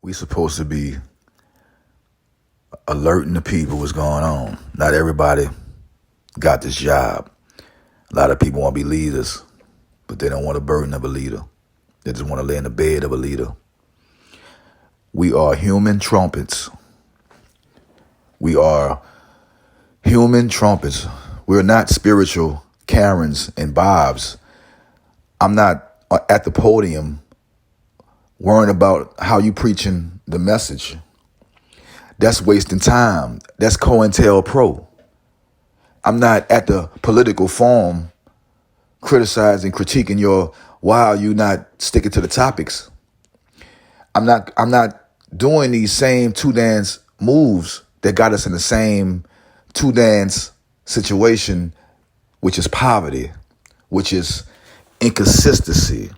We supposed to be alerting the people what's going on. Not everybody got this job. A lot of people want to be leaders, but they don't want a burden of a leader. They just want to lay in the bed of a leader. We are human trumpets. We are human trumpets. We're not spiritual Karens and Bobs. I'm not at the podium worrying about how you preaching the message. That's wasting time. That's COINTELPRO. I'm not at the political forum criticizing, critiquing your why are you not sticking to the topics. I'm not doing these same two dance moves that got us in the same two dance situation, which is poverty, which is inconsistency.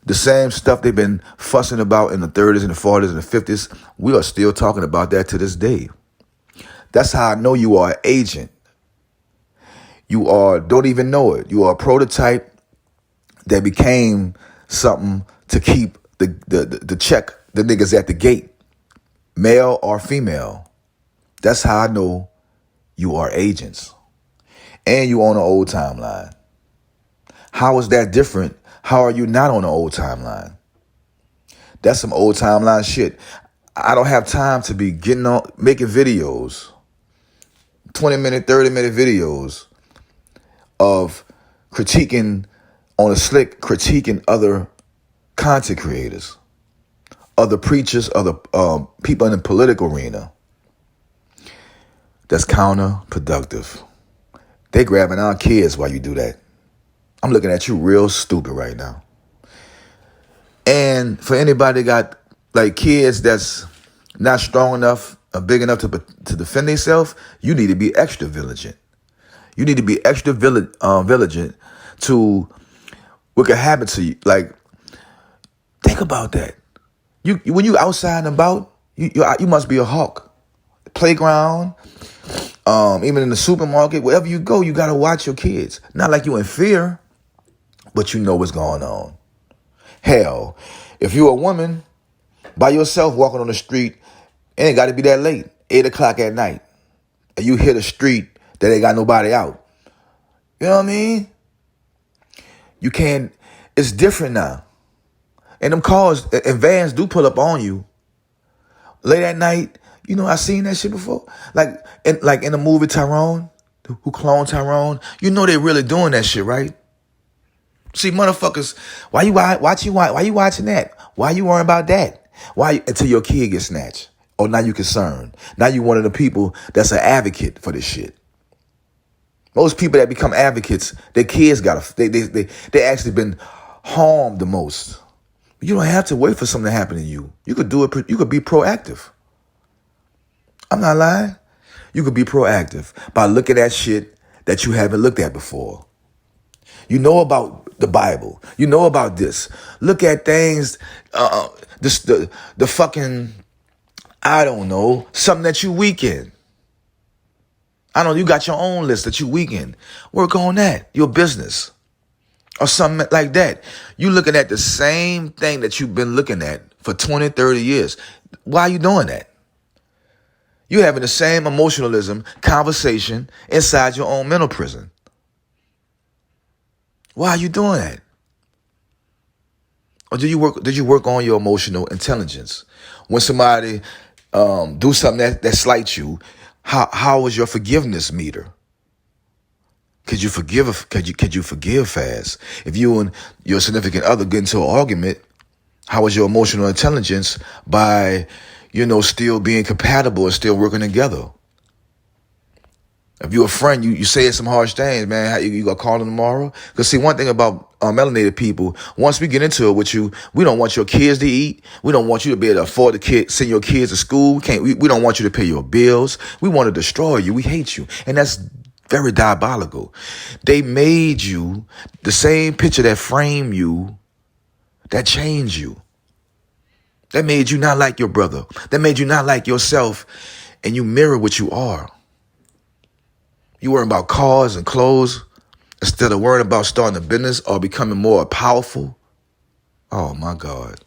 The same stuff they've been fussing about in the 30s and the 40s and the 50s, we are still talking about that to this day. That's how I know you are an agent. You don't even know it. You are a prototype that became something to keep the check the niggas at the gate, male or female. That's how I know you are agents. And you on an old timeline. How is that different? How are you not on an old timeline? That's some old timeline shit. I don't have time to be making videos, 20-minute, 30-minute videos of critiquing on a slick, critiquing other content creators, other preachers, other people in the political arena. That's counterproductive. They grabbing our kids while you do that. I'm looking at you real stupid right now. And for anybody that got like kids that's not strong enough or big enough to defend themselves, you need to be extra vigilant. You need to be extra vigilant to what could happen to you. Like, think about that. You when you outside and about, you must be a hawk. Playground, even in the supermarket, wherever you go, you gotta watch your kids. Not like you in fear, but you know what's going on. Hell, if you're a woman by yourself walking on the street, it ain't got to be that late, 8 o'clock at night, and you hit a street that ain't got nobody out. You know what I mean? You can't, it's different now. And them cars and vans do pull up on you. Late at night, you know, I seen that shit before. Like in the movie Tyrone, who cloned Tyrone, you know they really doing that shit, right? See, motherfuckers, why you watching that? Why you worrying about that? Until your kid gets snatched? Oh, now you concerned. Now you one of the people that's an advocate for this shit. Most people that become advocates, their kids they actually been harmed the most. You don't have to wait for something to happen to you. You could do it. You could be proactive. I'm not lying. You could be proactive by looking at shit that you haven't looked at before. You know about the Bible. You know about this. Look at things, the fucking, I don't know, something that you weak in. I don't know, you got your own list that you weak in. Work on that, your business. Or something like that. You looking at the same thing that you've been looking at for 20, 30 years. Why are you doing that? You having the same emotionalism conversation inside your own mental prison. Why are you doing that? Or did you work on your emotional intelligence? When somebody do something that slights you, how was your forgiveness meter? Could you forgive? Could you forgive fast? If you and your significant other get into an argument, how was your emotional intelligence by, still being compatible and still working together? If you're a friend, you say some harsh things, man. You gonna call them tomorrow? Because see, one thing about melanated people, once we get into it with you, we don't want your kids to eat. We don't want you to be able to afford to send your kids to school. We don't want you to pay your bills. We want to destroy you. We hate you. And that's very diabolical. They made you the same picture that framed you, that changed you. That made you not like your brother. That made you not like yourself. And you mirror what you are. You worrying about cars and clothes instead of worrying about starting a business or becoming more powerful. Oh, my God.